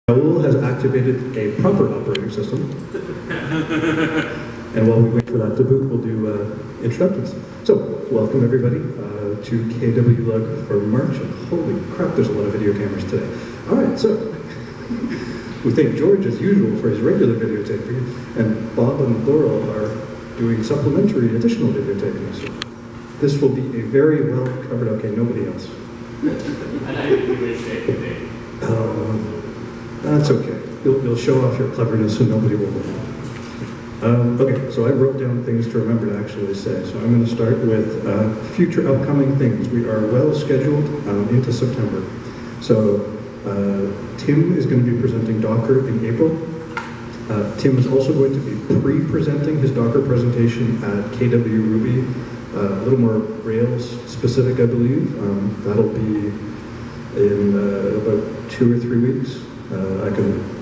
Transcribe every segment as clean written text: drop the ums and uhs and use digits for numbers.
Raul has activated a proper operating system. And while we wait for that to boot, we'll do introductions. So, welcome everybody to KWLUG for March. Holy crap, there's a lot of video cameras today. All right, so we thank George as usual for his regular videotaping, and Bob and Laurel are doing supplementary additional videotaping. So this will be a very well covered. Okay, nobody else. And I didn't do it today. That's okay. You'll show off your cleverness so nobody will know. Okay, so I wrote down things to remember to actually say. So I'm going to start with future upcoming things. We are well scheduled into September. So Tim is going to be presenting Docker in April. Tim is also going to be pre-presenting his Docker presentation at KWLUG, a little more Rails specific, I believe. That'll be in about 2 or 3 weeks.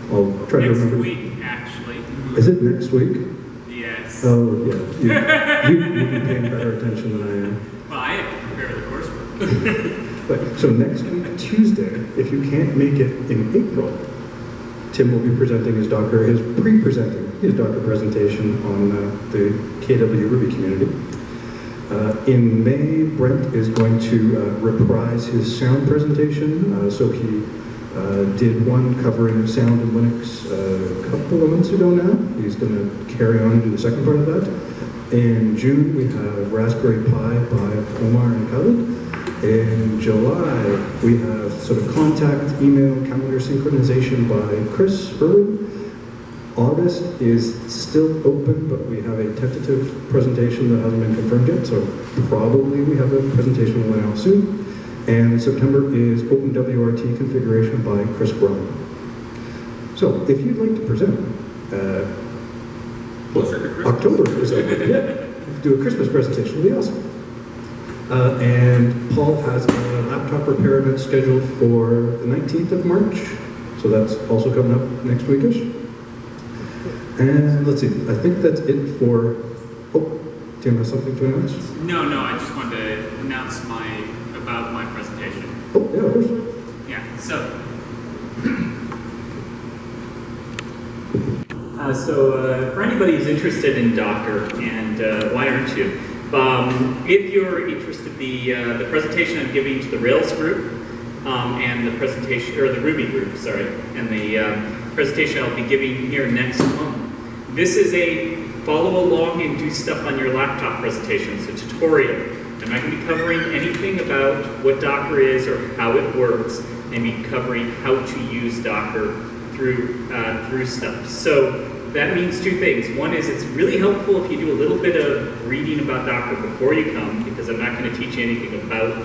I'll try to remember. Next week, actually. Is it next week? Yes. Oh, yeah. You'd be paying better attention than I am. Well, I have to prepare the coursework. But, so next week, Tuesday, if you can't make it in April, Tim will be presenting his pre-presenting his Docker presentation on the KW Ruby community. In May, Brent is going to reprise his sound presentation. So he did one covering sound in Linux a couple of months ago now. He's going to carry on and do the second part of that. In June, we have Raspberry Pi by Omar and Khaled. In July, we have sort of contact, email, calendar synchronization by Chris Irwin. August is still open, but we have a tentative presentation that hasn't been confirmed yet, so probably we have a presentation going out soon. And September is OpenWRT configuration by Chris Brown. So if you'd like to present, October is open, yeah. Do a Christmas presentation, it'll be awesome. And Paul has a laptop repair event scheduled for the 19th of March, so that's also coming up next weekish. And let's see, I think that's it for, Tim has something to announce? No, I just wanted to announce about my presentation. Oh, yeah, of course. Yeah, so. For anybody who's interested in Docker, and why aren't you? If you're interested, the presentation I'm giving to the Rails group, and the presentation, or the Ruby group, sorry, and the presentation I'll be giving here next month. This is a follow along and do stuff on your laptop presentation. It's a tutorial. I'm not going to be covering anything about what Docker is or how it works. I'm going to be covering how to use Docker through stuff. So that means two things. One is it's really helpful if you do a little bit of reading about Docker before you come, because I'm not going to teach you anything about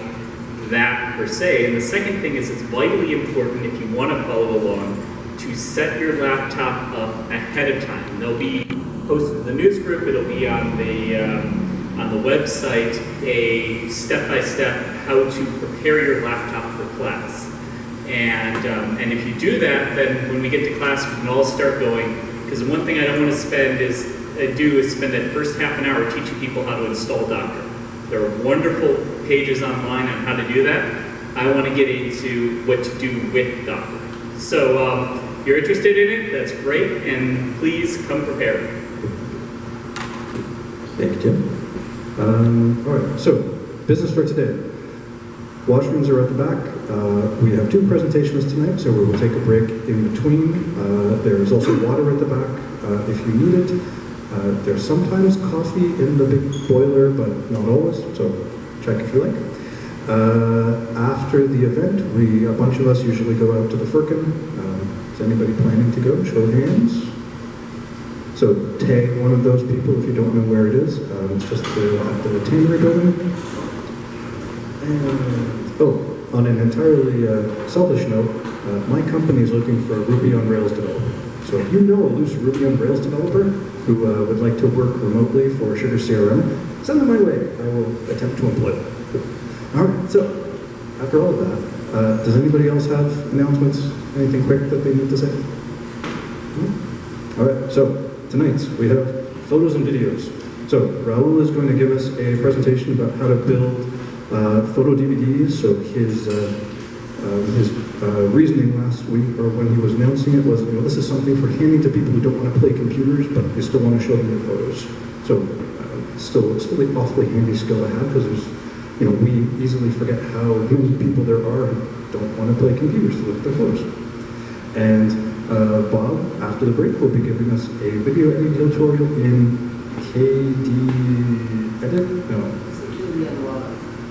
that per se. And the second thing is it's vitally important if you want to follow along to set your laptop up ahead of time. They'll be posted in the news group. It'll be on the website a step-by-step how to prepare your laptop for class. And if you do that, then when we get to class, we can all start going. Because the one thing I don't want to spend is spend that first half an hour teaching people how to install Docker. There are wonderful pages online on how to do that. I want to get into what to do with Docker. So if you're interested in it, that's great, and please come prepared. Thank you, Tim. All right, so business for today. Washrooms are at the back. We have 2 presentations tonight, so we will take a break in between. There's also water at the back if you need it. There's sometimes coffee in the big boiler, but not always, so check if you like. After the event, a bunch of us usually go out to the Firkin. Is anybody planning to go? Show of hands. So tag one of those people if you don't know where it is. It's just at the Tannery building. And, on an entirely selfish note, my company is looking for a Ruby on Rails developer. So if you know a loose Ruby on Rails developer who would like to work remotely for Sugar CRM, send them my way. I will attempt to employ them. All right, so after all of that, does anybody else have announcements? Anything quick that they need to say? No? All right, so tonight we have photos and videos. So Raul is going to give us a presentation about how to build photo DVDs. So his reasoning last week, or when he was announcing it, was, you know, this is something for handing to people who don't want to play computers, but they still want to show them their photos. So, still an awfully handy skill to have, because there's, you know, we easily forget how many people there are who don't want to play computers to look at their photos. And Bob, after the break, will be giving us a video editing tutorial in KDEdit? No.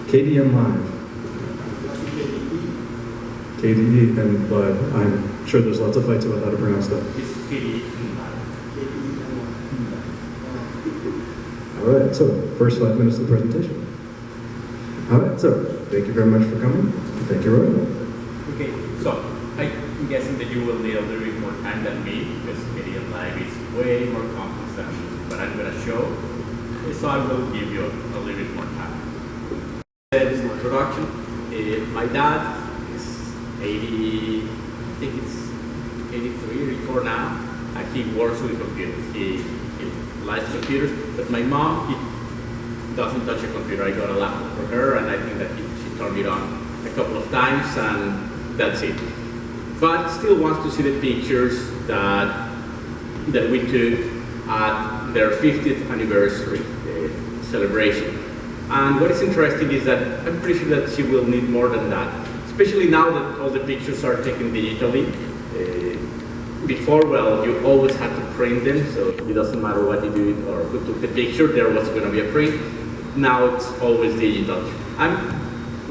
KDN Live. KDE and Live. I'm sure there's lots of fights about how to pronounce that. It's KDE Live. All right, so first 5 minutes of the presentation. All right, so thank you very much for coming. Thank you, Roy. Okay, so I'm guessing that you will need a little bit more time than me because KDE Live is way more complex than what I'm going to show. So I will give you a little bit more time. This is introduction. My dad is 80, I think it's 83 or 84 now. He works with computers. He likes computers, but my mom, he doesn't touch a computer. I got a laptop for her, and I think that she turned it on a couple of times, and that's it. But still wants to see the pictures that we took at their 50th anniversary celebration. And what is interesting is that I'm pretty sure that she will need more than that, especially now that all the pictures are taken digitally. Before, well, you always had to print them, so it doesn't matter what you do or who took the picture, there was going to be a print. Now it's always digital.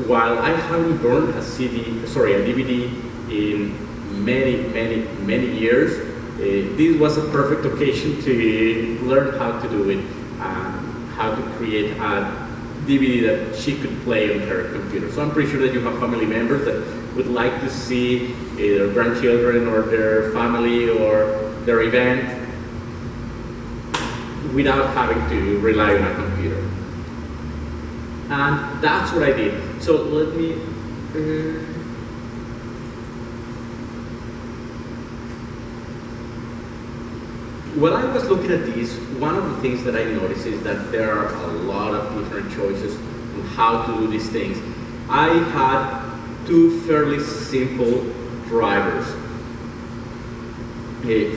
While I haven't burned a DVD in many years, this was a perfect occasion to learn how to do it, how to create a DVD that she could play on her computer. So I'm pretty sure that you have family members that would like to see their grandchildren or their family or their event without having to rely on a computer. And that's what I did. So let me... While I was looking at this, one of the things that I noticed is that there are a lot of different choices on how to do these things. I had two fairly simple drivers.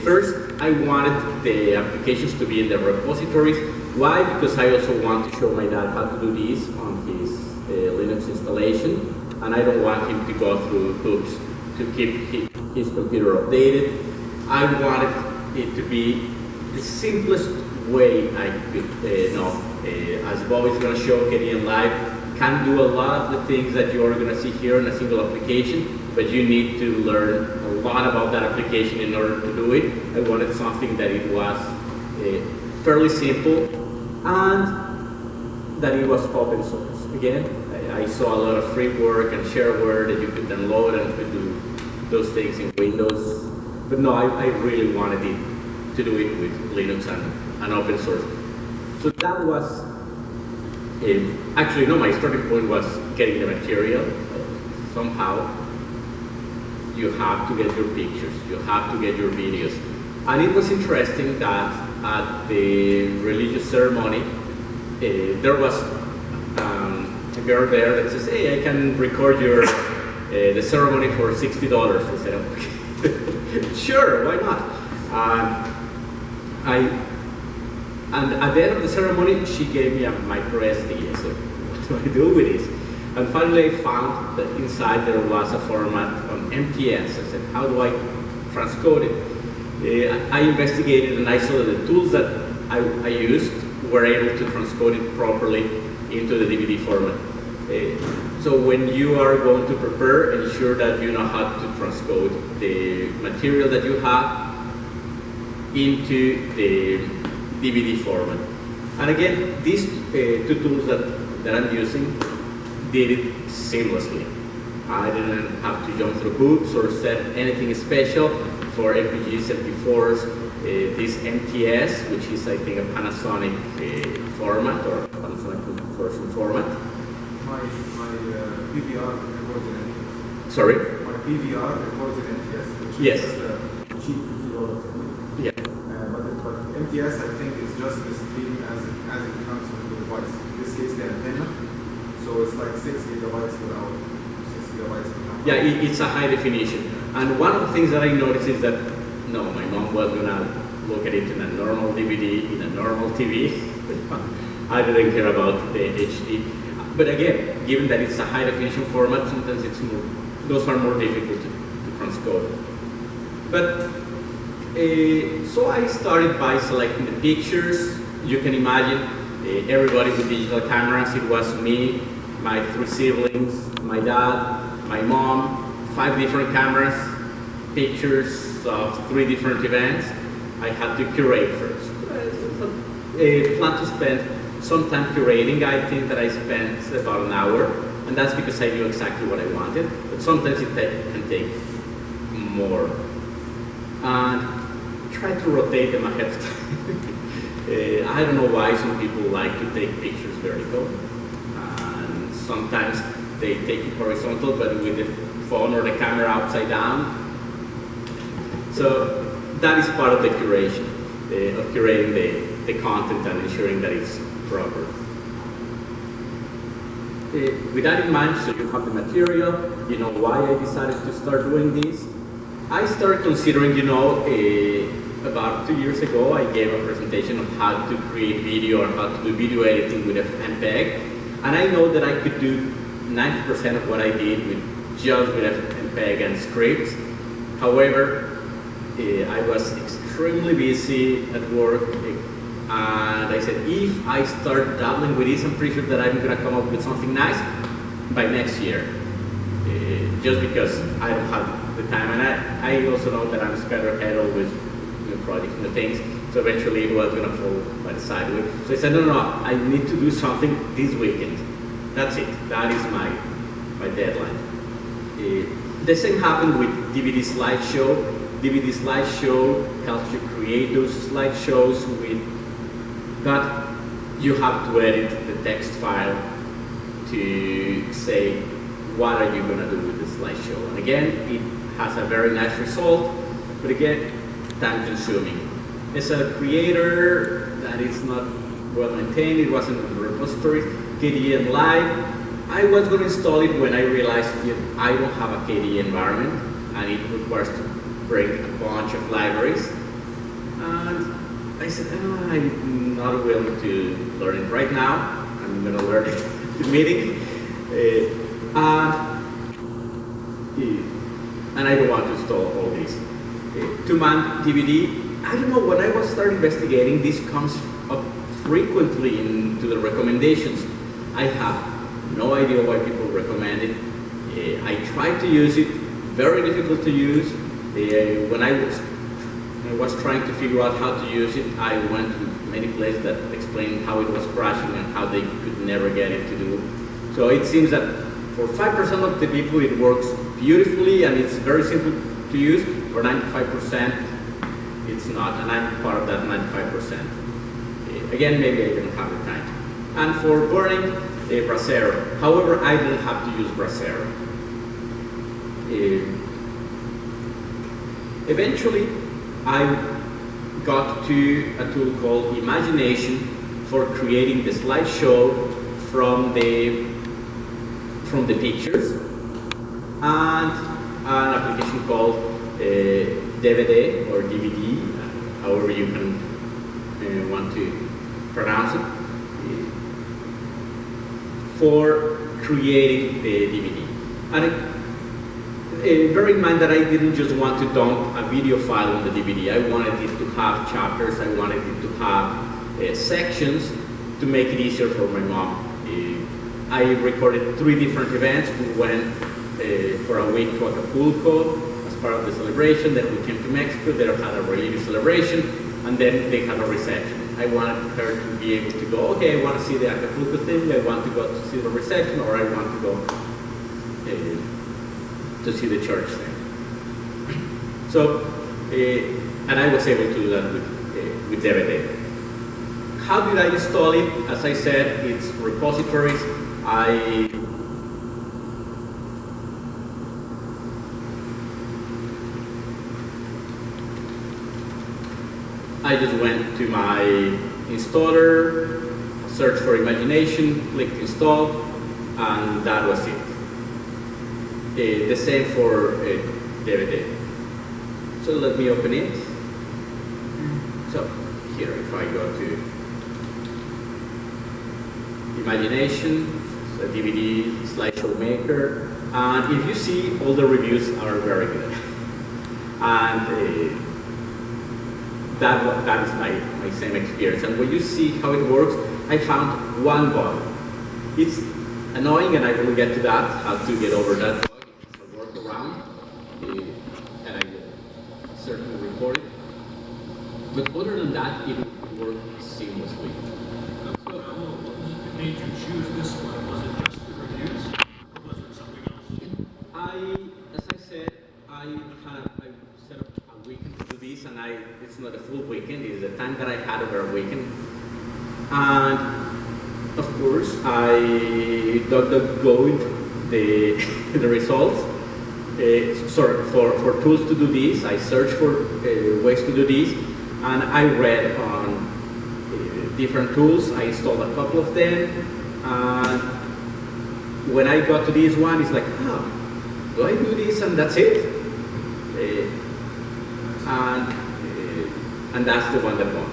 First, I wanted the applications to be in the repositories. Why? Because I also want to show my dad how to do this on his Linux installation, and I don't want him to go through hoops to keep his computer updated. I wanted it to be the simplest way I could know. As Bob is going to show, KDE Live can do a lot of the things that you are going to see here in a single application, but you need to learn a lot about that application in order to do it. I wanted something that it was fairly simple and that it was open source. Again, I saw a lot of free work and shareware that you could download and could do those things in Windows. But no, I really wanted it to do it with Linux and open source. So that was, actually no, my starting point was getting the material. Somehow, you have to get your pictures, you have to get your videos. And it was interesting that at the religious ceremony, there was a girl there that says, hey, I can record your the ceremony for $60. I said, okay. Sure, why not? And at the end of the ceremony, she gave me a micro SD. I said, what do I do with this? And finally, I found that inside there was a format on MTS. I said, how do I transcode it? I investigated and I saw that the tools that I used were able to transcode it properly into the DVD format. So when you are going to prepare, ensure that you know how to transcode the material that you have into the DVD format. And again, these two tools that I'm using did it seamlessly. I didn't have to jump through hoops or set anything special for FPGs, MP4s. This MTS, which is I think a Panasonic format or Panasonic version format. My PVR records in NTS. Sorry? My PVR records in NTS, which Yes. is just a cheap $50. Yeah. But MTS, I think, is just the stream as it comes from the device. In this case, the antenna. So it's like 6 gigabytes per hour, 6 gigabytes per half Yeah, it's a high definition. And one of the things that I noticed is that, no, my mom was gonna look at it in a normal DVD, in a normal TV. I didn't care about the HD. But again, given that it's a high definition format, sometimes those are more difficult to transcode. But, so I started by selecting the pictures. You can imagine everybody with digital cameras. It was me, my 3 siblings, my dad, my mom, 5 different cameras, pictures of 3 different events. I had to curate first. I plan to spend some time curating. I think that I spent about an hour, and that's because I knew exactly what I wanted, but sometimes it can take more. And try to rotate them ahead of time. I don't know why some people like to take pictures vertical, and sometimes they take it horizontal, but with the phone or the camera upside down. So that is part of the curation, of curating the content and ensuring that it's proper. With that in mind, so you have the material, you know why I decided to start doing this. I started considering, about 2 years ago, I gave a presentation of how to create video or how to do video editing with a MPEG. And I know that I could do 90% of what I did just with MPEG and scripts. However, I was extremely busy at work, and I said, if I start dabbling with this, I'm pretty sure that I'm gonna come up with something nice by next year. Just because I don't have the time, and I also know that I'm scatterhead always new projects, new things, so eventually it was gonna fall by the sideways. So I said, no, I need to do something this weekend. That's it, that is my deadline. The same happened with DVD slideshow. DVD slideshow helps you create those slideshows but you have to edit the text file to say, what are you gonna do with the slideshow? And again, it has a very nice result, but again, time consuming. As a creator that is not well maintained, it wasn't on the repository, KDE Live, I was going to install it when I realized that I don't have a KDE environment and it requires to bring a bunch of libraries. And I said, I'm not willing to learn it right now. I'm going to learn it at the meeting. And I don't want to install all these. 2-man DVD. I don't know, when I was starting investigating, this comes up frequently into the recommendations. I have no idea why people recommend it. I tried to use it, very difficult to use. When I was trying to figure out how to use it, I went to many places that explained how it was crashing and how they could never get it to do. So it seems that for 5% of the people it works beautifully and it's very simple to use. For 95%, it's not, and I'm part of that 95%. Again, maybe I didn't have the time. And for burning, Brasero. However, I didn't have to use Brasero. Eventually, I got to a tool called Imagination for creating the slideshow from the pictures, and an application called DVD or DVD, however you can want to pronounce it, for creating the DVD. And bear in mind that I didn't just want to dump a video file on the DVD. I wanted it to have chapters, I wanted it to have sections to make it easier for my mom. I recorded 3 different events. We went for a week to Acapulco as part of the celebration, then we came to Mexico, they had a religious celebration, and then they had a reception. I wanted her to be able to go, okay, I want to see the Acapulco thing, I want to go to see the reception, or I want to go to see the church thing. So, and I was able to do that with DVD. How did I install it? As I said, it's repositories. I just went to my installer, searched for Imagination, clicked install, and that was it. The same for DVD. So let me open it. So here, if I go to Imagination, so DVD, slideshow maker, and if you see, all the reviews are very good. And that is my same experience. And when you see how it works, I found one bug. It's annoying, and I will get to that, how to get over that bug. It's a workaround, and I will certainly report it. But other than that, it worked seamlessly. What made you choose this one? Was it just the reviews, or was it something else? As I said, I set up a weekend to do this, and it's not a full weekend, it's the time that I had over a weekend. And of course, I DuckDuckGo'd the results. For tools to do this, I searched for ways to do this, and I read on different tools. I installed a couple of them, and when I got to this one, it's like, oh, do I do this and that's it? And that's the one that won.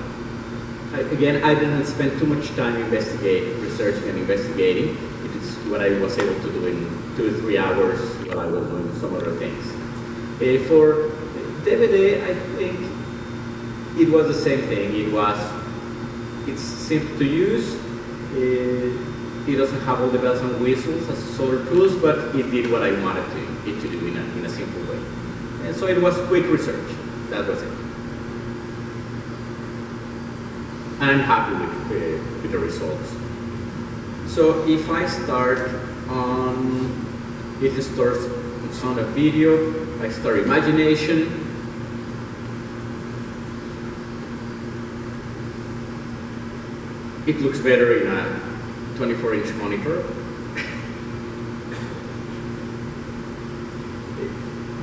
Again, I didn't spend too much time researching and investigating. It is what I was able to do in 2 or 3 hours while I was doing some other things. For DVD, I think it was the same thing. It's simple to use. It doesn't have all the bells and whistles as other tools, but it did what I wanted it to do in a simple way. And so it was quick research. That was it. And I'm happy with the results. So if I start on, it starts, it's on a video, I start Imagination. It looks better in a 24-inch monitor.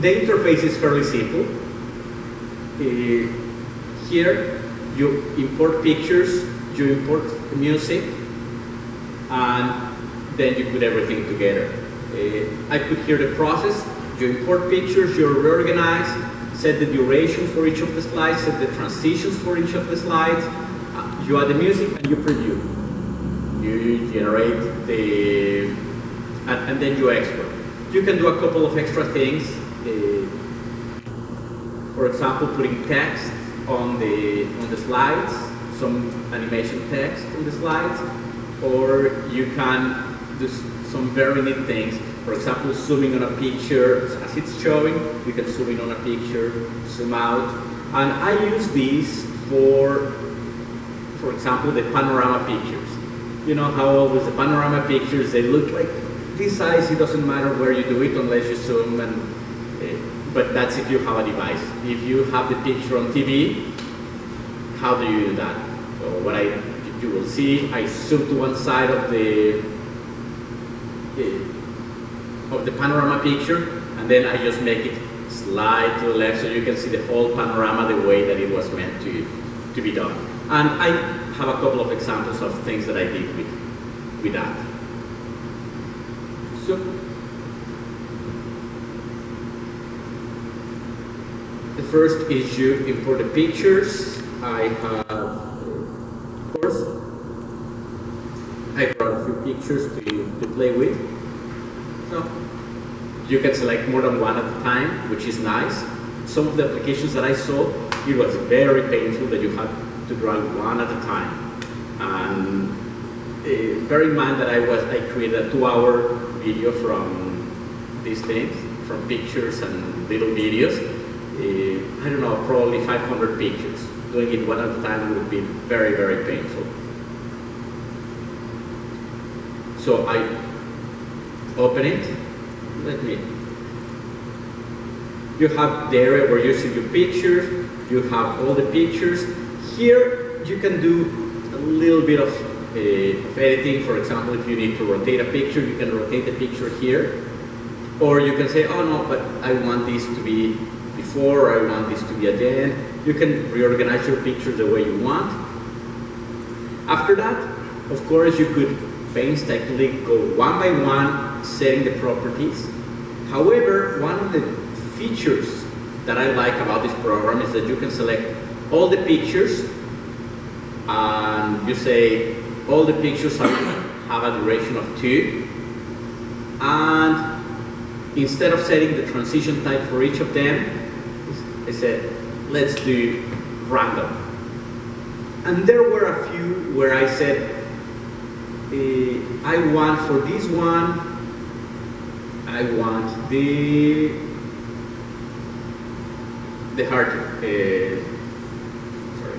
The interface is fairly simple. Here, you import pictures, you import music, and then you put everything together. I put here the process. You import pictures, you reorganize, set the duration for each of the slides, set the transitions for each of the slides. You add the music and you preview. You generate and then you export. You can do a couple of extra things. For example, putting text on the slides, some animation text on the slides, or you can do some very neat things. For example, zooming on a picture as it's showing, you can zoom in on a picture, zoom out, and I use these for example, the panorama pictures. You know how always the panorama pictures, they look like this size. It doesn't matter where you do it unless you zoom, but that's if you have a device. If you have the picture on TV, how do you do that? So what you will see, I zoom to one side of the panorama picture, and then I just make it slide to the left so you can see the whole panorama the way that it was meant to be done. And I have a couple of examples of things that I did with that. So, the first is you import the pictures. I have, of course, I brought a few pictures to play with. So, you can select more than one at a time, which is nice. Some of the applications that I saw, it was very painful that you had to drag one at a time. And bear in mind that I created a 2-hour video from these things, from pictures and little videos. I don't know, probably 500 pictures. Doing it one at a time would be very, very painful. So I open it. You have the area where you see your pictures. You have all the pictures. Here, you can do a little bit of editing. For example, if you need to rotate a picture, you can rotate the picture here. Or you can say, oh no, but I want this to be before, or I want this to be at the end. You can reorganize your picture the way you want. After that, of course, you could painstakingly go one by one, setting the properties. However, one of the features that I like about this program is that you can select all the pictures, and you say all the pictures have a duration of 2, and instead of setting the transition type for each of them, I said, let's do random. And there were a few where I said, I want for this one, I want the heart. Sorry.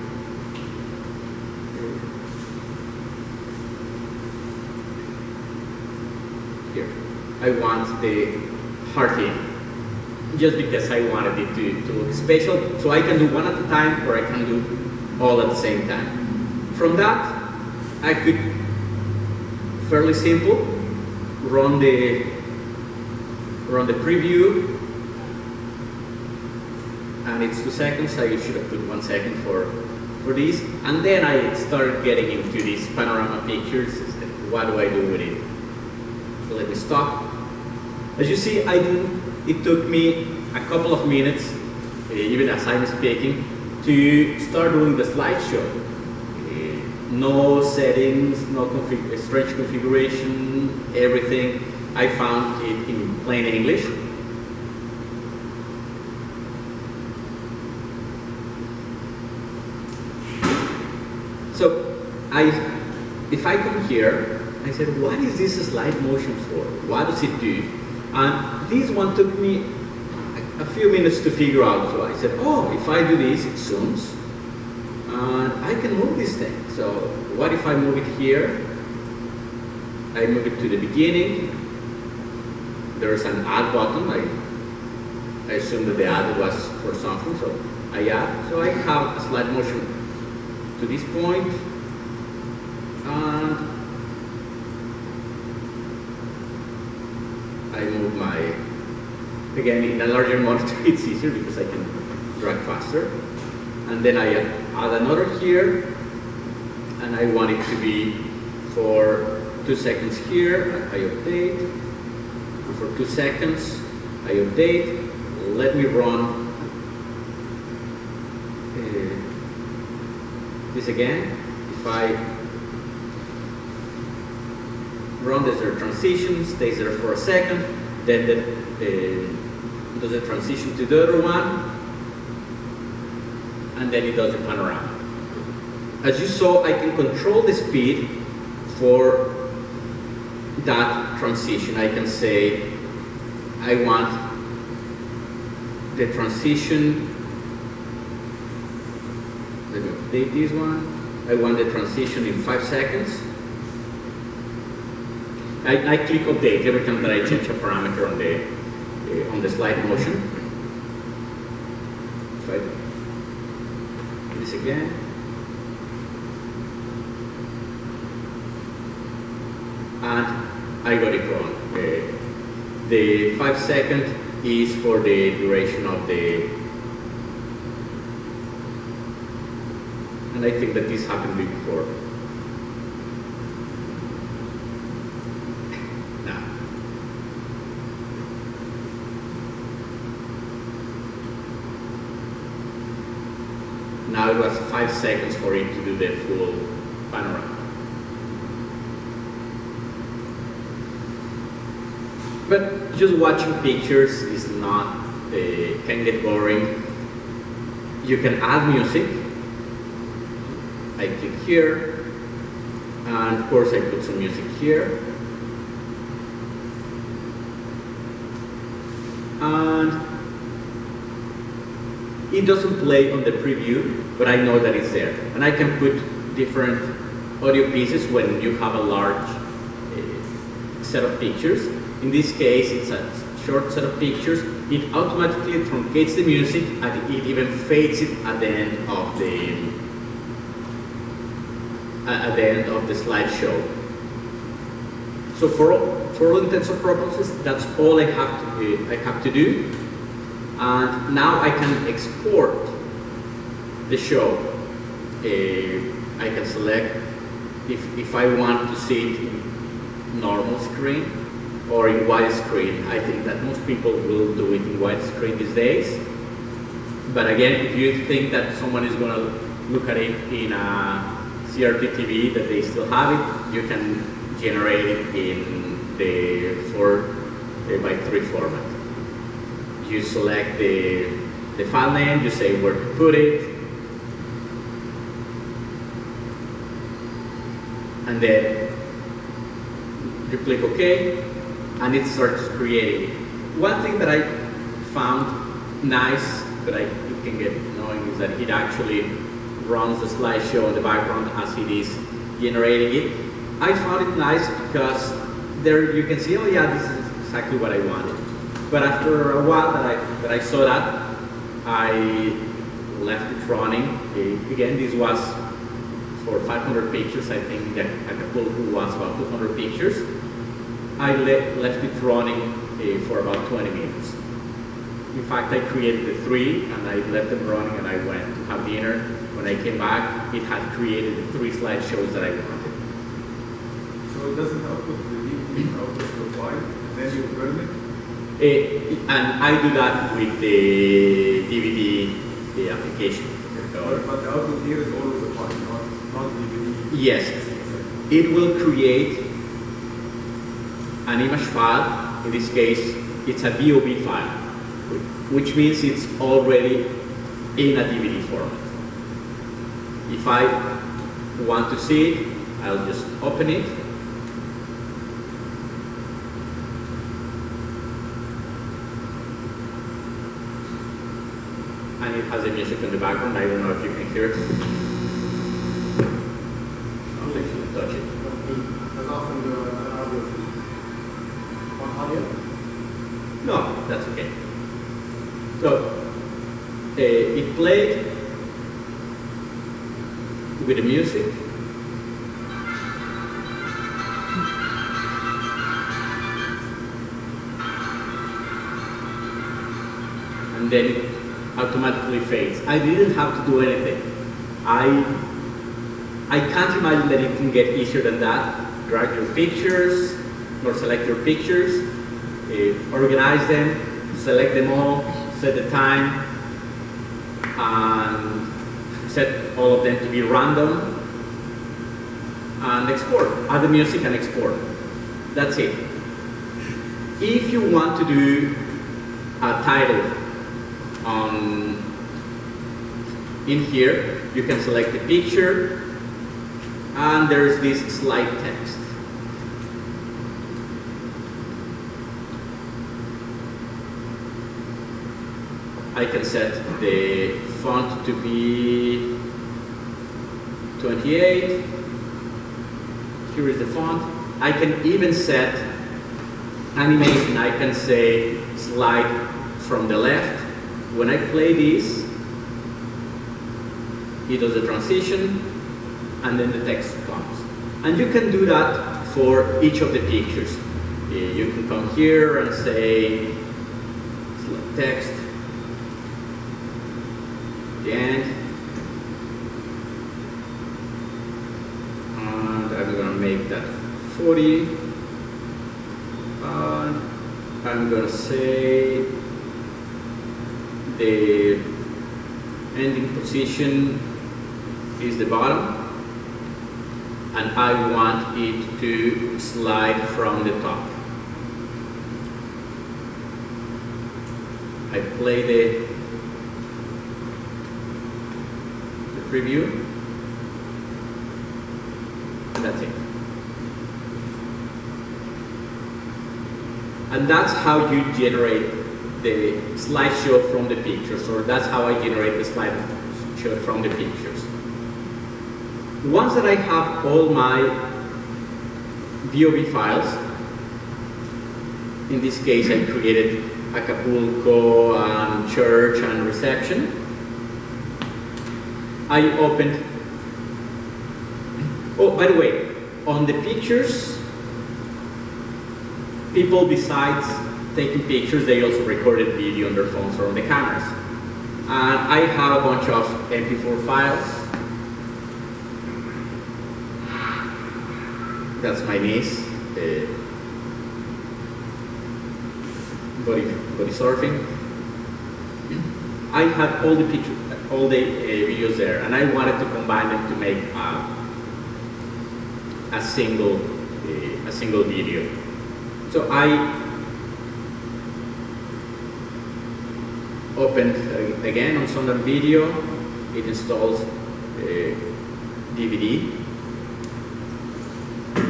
Here, I want the hearty, just because I wanted it to look special. So I can do one at a time, or I can do all at the same time. From that, I could, fairly simple, run the preview, and it's 2 seconds. I should have put 1 second for this, and then I started getting into these panorama pictures. What do I do with it? So let me stop. As you see, it took me a couple of minutes, even as I'm speaking, to start doing the slideshow. No settings, no strange configuration, everything. I found it in plain English. So if I come here, I said, what is this slide motion for? What does it do? And this one took me a few minutes to figure out. So I said, oh, if I do this, it zooms, and I can move this thing. So what if I move it here? I move it to the beginning. There's an add button. I assume that the add was for something, so I add. So I have a slide motion to this point, and I move again, in a larger monitor it's easier because I can drag faster. And then I add another here, and I want it to be for 2 seconds here, I update, and for 2 seconds, I update. Let me run this again. If I run this, there transition, stays there for a second, then does the transition to the other one, and then it does the panorama. As you saw, I can control the speed for that transition. I can say, I want the transition, let me update this one. I want the transition in 5 seconds. I click update every time that I change a parameter on the slide motion. If I do this again. And I got it wrong. The 5 second is for the duration of the, and I think that this happened before. Now it was 5 seconds for it to do the full panorama. But just watching pictures is not, can get boring. You can add music. I click here, and of course I put some music here. And it doesn't play on the preview, but I know that it's there. And I can put different audio pieces when you have a large set of pictures. In this case, it's a short set of pictures. It automatically truncates the music, and it even fades it at the end of the slideshow. So for all intents and purposes, that's all I have to do. And now I can export the show. I can select if I want to see it in normal screen, or in widescreen. I think that most people will do it in widescreen these days. But again, if you think that someone is going to look at it in a CRT TV, that they still have it, you can generate it in the 4:3 format. You select the file name, you say where to put it, and then you click OK, and it starts creating. One thing that I found nice, but it can get annoying, is that it actually runs the slideshow in the background as it is generating it. I found it nice because there you can see, oh yeah, this is exactly what I wanted. But after a while that I saw that, I left it running. Again, this was for 500 pictures. I think that Acapulco was about 200 pictures. I left it running for about 20 minutes. In fact, I created the 3 and I left them running and I went to have dinner. When I came back, it had created the 3 slideshows that I wanted. So it doesn't output the DVD, it outputs the file, and then you burn it? And I do that with the DVD application. But the output here is always a file, not DVD. Yes, it will create an image file. In this case, it's a VOB file, which means it's already in a DVD format. If I want to see it, I'll just open it. And it has the music in the background. I don't know if you can hear it. I'll let you touch it. As often the audio on audio? No, that's okay. So, it played with the music. And then it automatically fades. I didn't have to do anything. I can't imagine that it can get easier than that. Drag your pictures, or select your pictures, organize them, select them all, set the time, and set all of them to be random, and export. Add the music and export. That's it. If you want to do a title in here, you can select the picture, and there's this slide text. I can set the font to be 28. Here is the font. I can even set animation. I can say slide from the left. When I play this, it does the transition, and then the text comes. And you can do that for each of the pictures. You can come here and say select text, the end, and I'm going to make that 40, and I'm going to say the ending position is the bottom, and I want it to slide from the top. I play the preview, and that's it. And that's how you generate the slideshow from the pictures, or that's how I generate the slideshow from the pictures. Once that I have all my VOB files, in this case I created Acapulco and church and reception, I opened, oh, by the way, on the pictures, people besides taking pictures, they also recorded video on their phones or on the cameras. And I have a bunch of MP4 files. That's my niece. body surfing. I had all the pictures, all the videos there, and I wanted to combine them to make a single video. So I opened again on Sonar Video. It installs DVD,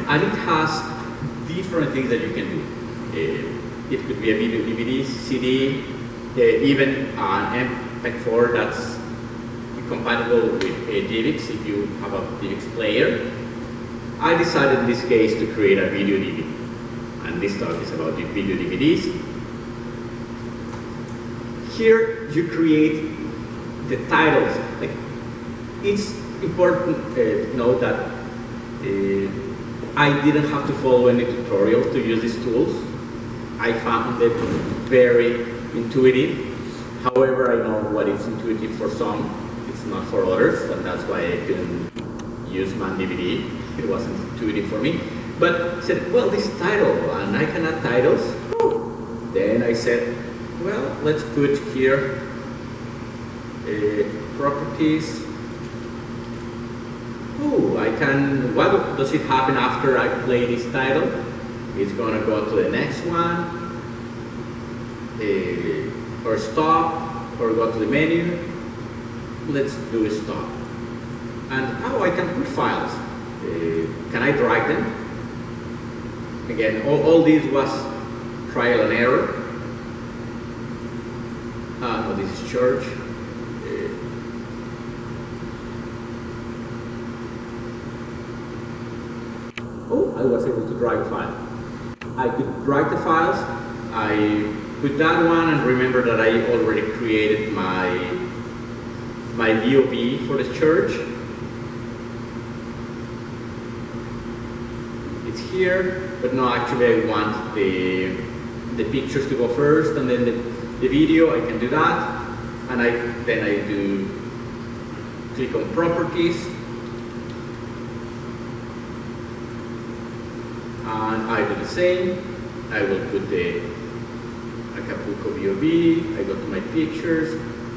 and it has different things that you can do. It could be a video DVD, CD, even an MP4 that's compatible with DivX if you have a DivX player. I decided in this case to create a video DVD, and this talk is about the video DVDs. Here you create the titles. Like, it's important to note that I didn't have to follow any tutorial to use these tools. I found it very intuitive. However, I know what is intuitive for some, it's not for others, and that's why I couldn't use Man DVD. It wasn't intuitive for me. But I said, well, this title, and I can add titles. Then I said, well, let's put here properties. I can, what does it happen after I play this title? It's gonna go to the next one, or stop, or go to the menu. Let's do a stop. And I can put files. Can I drag them? Again, all this was trial and error. No, this is church. I was able to drag a file. I could drag the files. I put that one, and remember that I already created my VOV for the church. It's here, but no, actually I want the pictures to go first, and then the video. I can do that, and then I do click on properties, and I do the same. I will put the Acapulco VOV. I go to my pictures,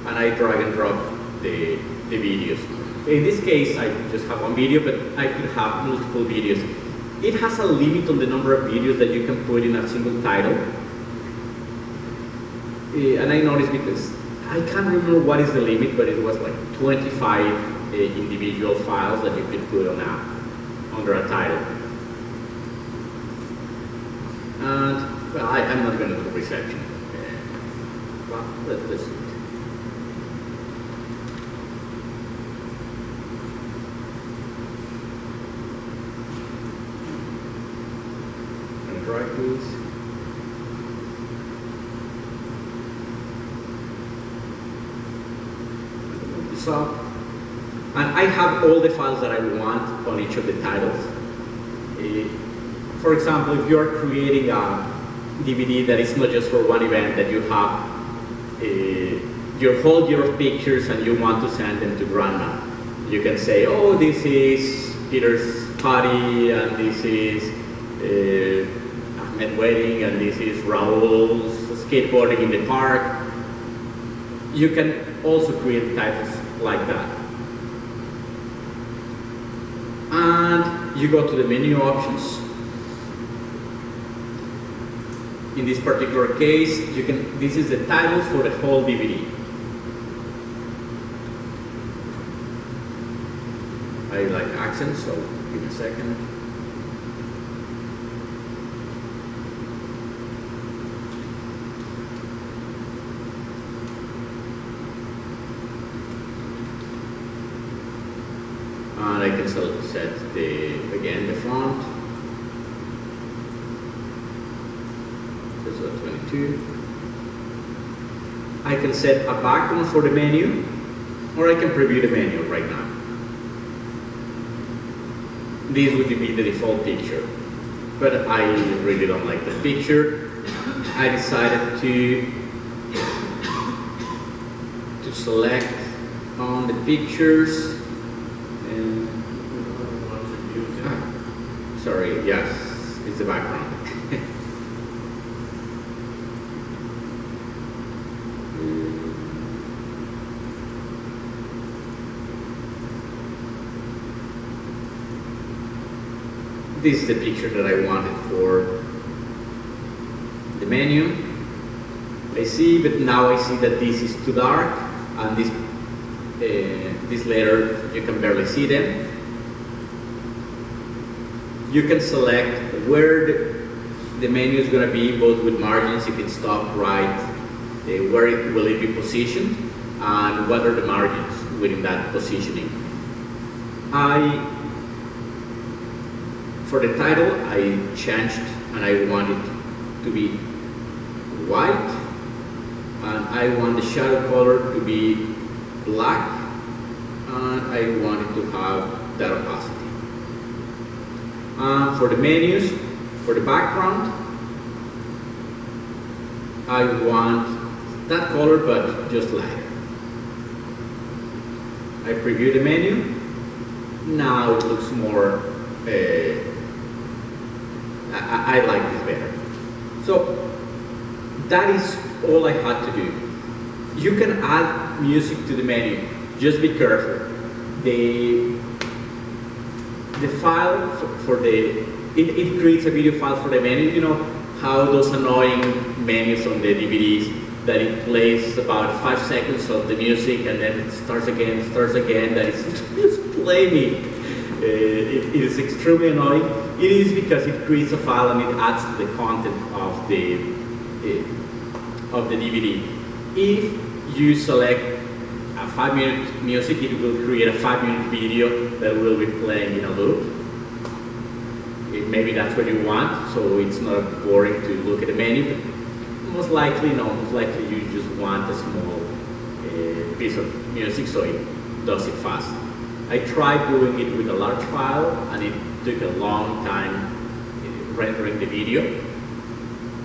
and I drag and drop the videos. In this case, I just have one video, but I could have multiple videos. It has a limit on the number of videos that you can put in a single title. And I noticed, because I can't remember what is the limit, but it was like 25 individual files that you could put under a title. And, well, I'm not going to do reception. Well, let's do it. I'm going to drag these. Up, and I have all the files that I want on each of the titles. For example, if you're creating a DVD that is not just for one event, that you have your whole year of pictures and you want to send them to grandma, you can say, oh, this is Peter's party, and this is Ahmed wedding, and this is Raul's skateboarding in the park. You can also create titles like that. And you go to the menu options. In this particular case, this is the title for the whole DVD. I like accents, so give me a second. And I can set again the font. This is 22. I can set a background for the menu, or I can preview the menu right now. This would be the default picture, but I really don't like the picture. I decided to select on the pictures. Sorry, yes, it's the background. this is the picture that I wanted for the menu. I see, but now I see that this is too dark, and this letter, you can barely see them. You can select where the menu is going to be, both with margins, if it's top, right, where will it be positioned, and what are the margins within that positioning. For the title, I changed, and I want it to be white, and I want the shadow color to be black, and I want it to have that opacity. For the menus, for the background, I want that color but just lighter. I preview the menu. Now it looks more, I like this better. So that is all I had to do. You can add music to the menu. Just be careful. The file for it creates a video file for the menu. You know how those annoying menus on the DVDs that it plays about 5 seconds of the music and then it starts again, that is just play me. It is extremely annoying. It is because it creates a file and it adds to the content of the DVD. If you select a 5-minute music, it will create a 5-minute video that will be playing in a loop. Maybe that's what you want, so it's not boring to look at the menu, but most likely you just want a small piece of music, so it does it fast. I tried doing it with a large file, and it took a long time rendering the video,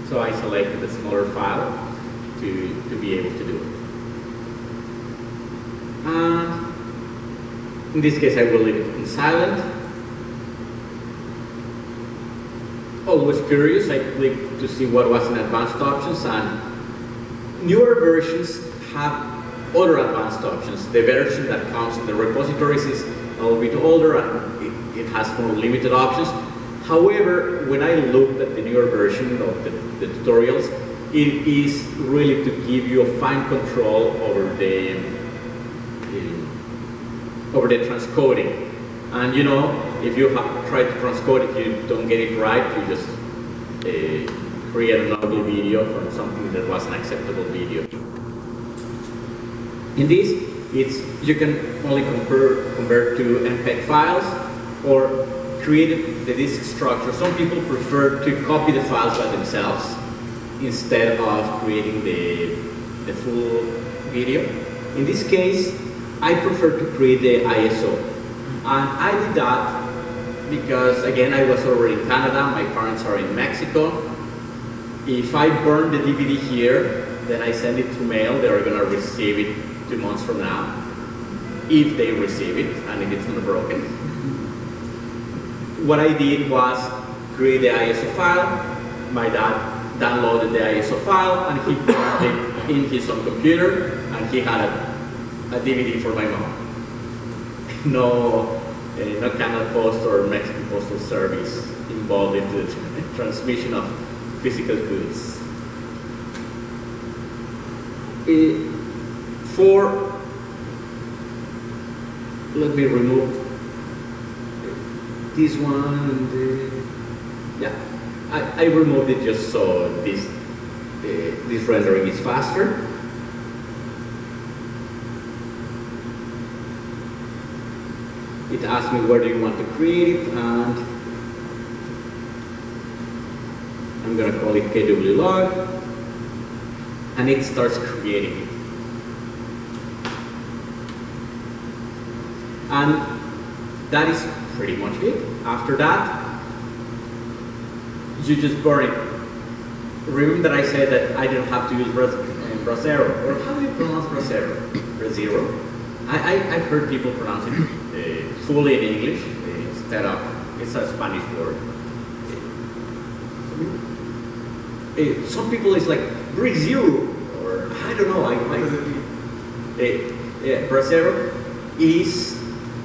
so I selected a smaller file to be able to do it. In this case, I will leave it in silent. Always curious, I clicked to see what was in advanced options, and newer versions have other advanced options. The version that comes in the repositories is a little bit older and it has more limited options. However, when I looked at the newer version of the tutorials, it is really to give you a fine control over the transcoding. And you know, if you try to transcode, if you don't get it right, you just create an ugly video from something that was an acceptable video. In this, you can only convert to MPEG files or create the disk structure. Some people prefer to copy the files by themselves instead of creating the full video. In this case, I prefer to create the ISO. And I did that because, again, I was already in Canada, my parents are in Mexico. If I burn the DVD here, then I send it through mail, they're gonna receive it 2 months from now, if they receive it, and if it's not broken. What I did was create the ISO file. My dad downloaded the ISO file, and he put it in his own computer, and he had a DVD for my mom. No Canada Post or Mexican Postal Service involved in the transmission of physical goods. Let me remove this one. And, I removed it just so this rendering is faster. It asks me where do you want to create it, and I'm going to call it KWLUG, and it starts creating it. And that is pretty much it. After that, you just burn it. Remember that I said that I didn't have to use Brasero, or how do you pronounce Brasero? Brasero? I've heard people pronounce it fully in English instead of, it's a Spanish word. Some people it's like brick zero, or I don't know. What does it mean? Brasero is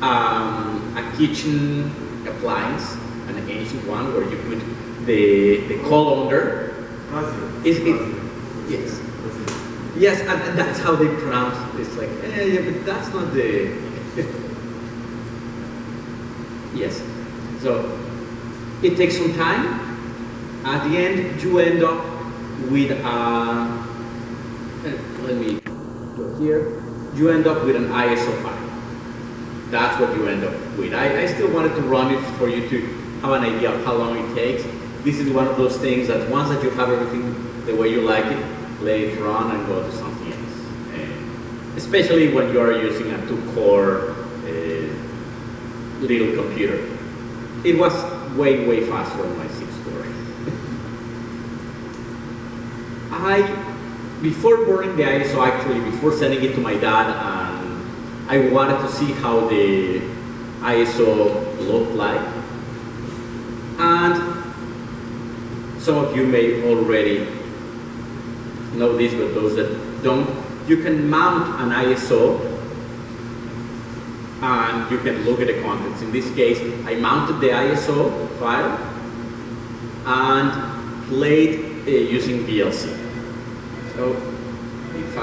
a kitchen appliance an ancient one where you put the colander. Is it? Yes. Yes, and that's how they pronounce it. It's like, yeah, but that's not the. Yes. So it takes some time. At the end, you end up with let me go here. You end up with an ISO file. That's what you end up with. I still wanted to run it for you to have an idea of how long it takes. This is one of those things that once that you have everything the way you like it, let it run and go to something else. Especially when you are using a 2-core little computer. It was way faster on my 6-core. Before burning the ISO, actually, before sending it to my dad, I wanted to see how the ISO looked like. And some of you may already know this, but those that don't, you can mount an ISO and you can look at the contents. In this case, I mounted the ISO file and played using VLC. So if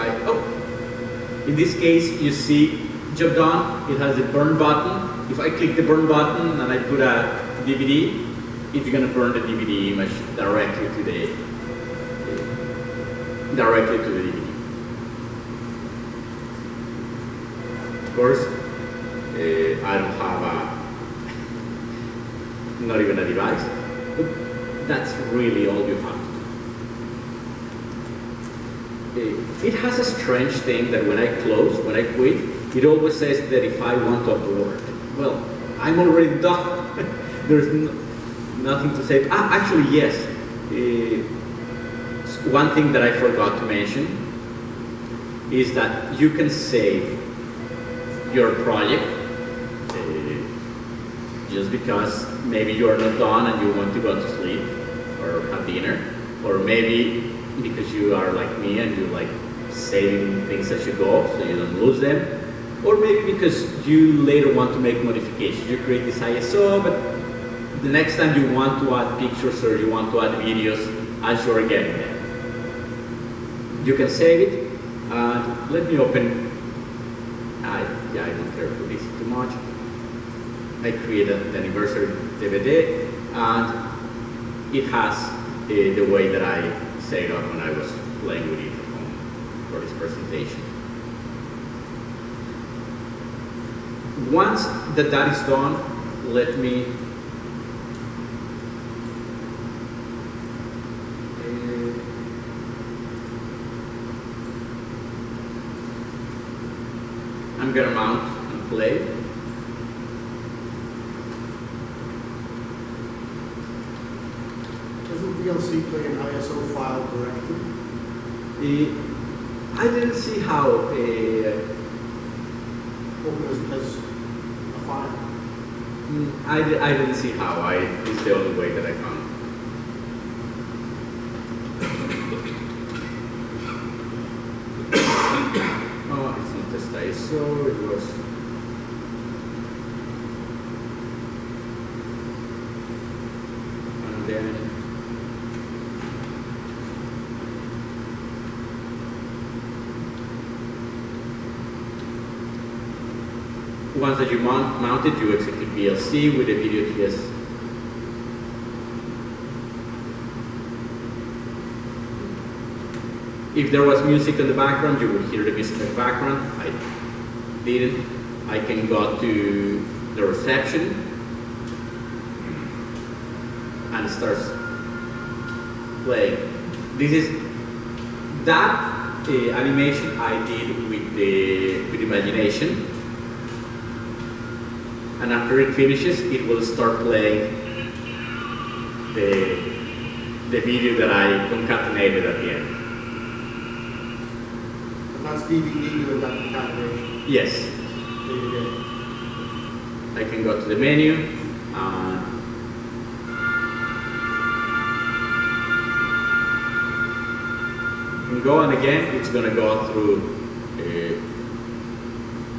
in this case, you see, job done, it has the burn button. If I click the burn button and I put a DVD, it's going to burn the DVD image directly to the DVD. Of course, I don't have not even a device, but that's really all you have. It has a strange thing that when I quit, it always says that if I want to abort. Well, I'm already done. There's nothing to say. Actually, yes. One thing that I forgot to mention is that you can save your project just because maybe you are not done and you want to go to sleep or have dinner, or maybe because you are like me and you like saving things as you go so you don't lose them, or maybe because you later want to make modifications. You create this ISO, but the next time you want to add pictures or you want to add videos as you're getting them. You can save it. Let me open. I don't care for this too much. I created the anniversary DVD, and it has the way that I set it up when I was playing with it for this presentation. Once that is done, let me I'm gonna mount and play. Doesn't VLC play an ISO file directly? I didn't see how Open as a file? I didn't see how. It's the only way that I found. Oh, it's not just ISO, it was. And then once that you mount it, you execute VLC with a video TS. If there was music in the background, you would hear the music in the background. I didn't. I can go to the reception and it starts playing. This is that animation I did with imagination. And after it finishes, it will start playing the video that I concatenated at the end. And that's DVD with that concatenation? Yes. DVD. I can go to the menu. And go, and again, it's going to go through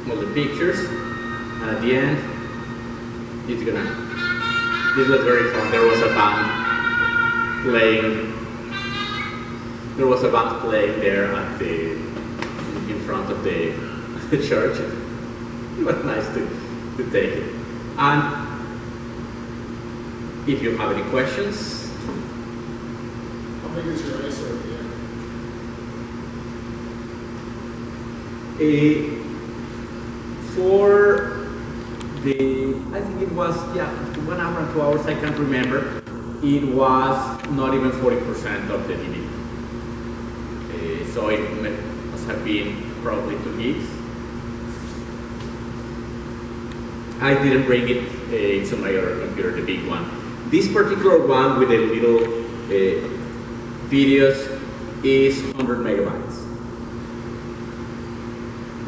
all the pictures. And at the end, it's gonna this was very fun. There was a band playing there at in front of the church. It was nice to take it. And if you have any questions, How big is your ISO at the end? for the, I think it was, 1 hour and 2 hours, I can't remember. It was not even 40% of the DVD. So it must have been probably 2 gigs. I didn't bring it into my other computer, the big one. This particular one with the little videos is 100 megabytes.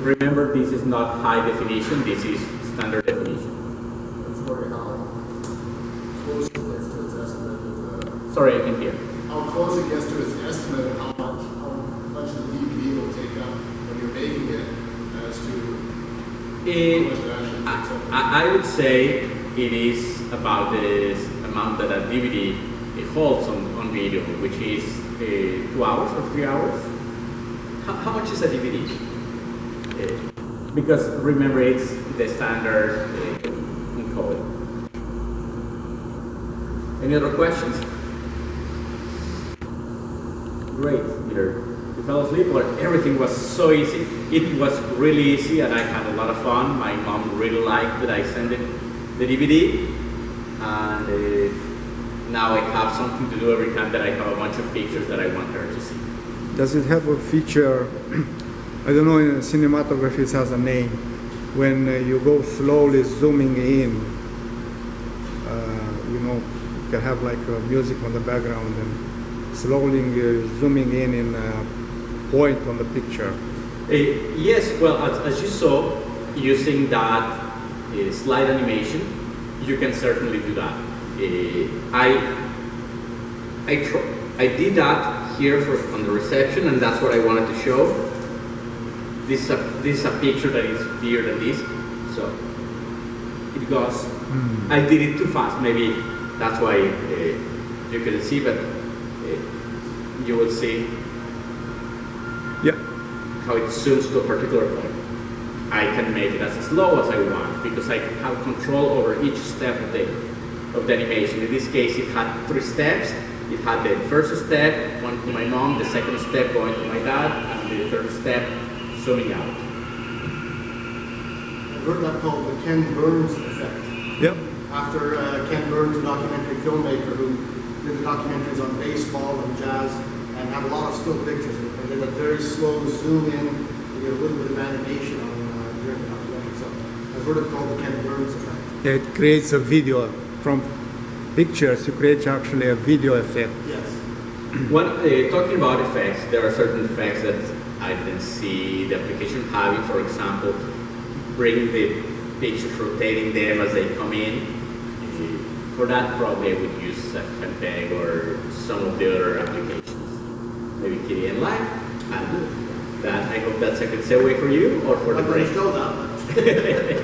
Remember, this is not high definition, this is standard definition. It's wondering how close it gets to its estimate of Sorry, I can hear. how close it gets to its estimate of how much the DVD will take up when you're making it as to how much it actually takes up. I would say it is about the amount that a DVD holds on video, which is 2 hours or 3 hours. How much is a DVD? Because remember, it's the standard encode. Any other questions? Great, Peter. You fell asleep, or everything was so easy. It was really easy, and I had a lot of fun. My mom really liked that I sent it the DVD, and now I have something to do every time that I have a bunch of pictures that I want her to see. Does it have a feature, I don't know, in cinematography it has a name, when you go slowly zooming in, you can have like music on the background and slowly zooming in a point on the picture. Yes, well, as you saw, using that slide animation, you can certainly do that. I did that here on the reception, and that's what I wanted to show. This is a picture that is bigger than this, so it goes. I did it too fast, maybe that's why you couldn't see, but you will see how it zooms to a particular point. I can make it as slow as I want because I have control over each step of the animation. In this case, it had 3 steps. It had the first step, one to my mom, the second step going to my dad, and the third step zooming out. I've heard that called the Ken Burns effect. Yep. After Ken Burns, a documentary filmmaker who did the documentaries on baseball and jazz and had a lot of still pictures and did a very slow zoom in to get a little bit of animation on during the documentary. So I've heard it called the Ken Burns effect. Yeah, it creates a video from pictures, you create actually a video effect. Yes. Talking about effects, there are certain effects that I didn't see the application having. For example, bringing the pictures, rotating them as they come in. For that, probably I would use FMPEG or some of the other applications. Maybe Kitty and Live. And that, I hope that's a good segue for you or for the break. Show that.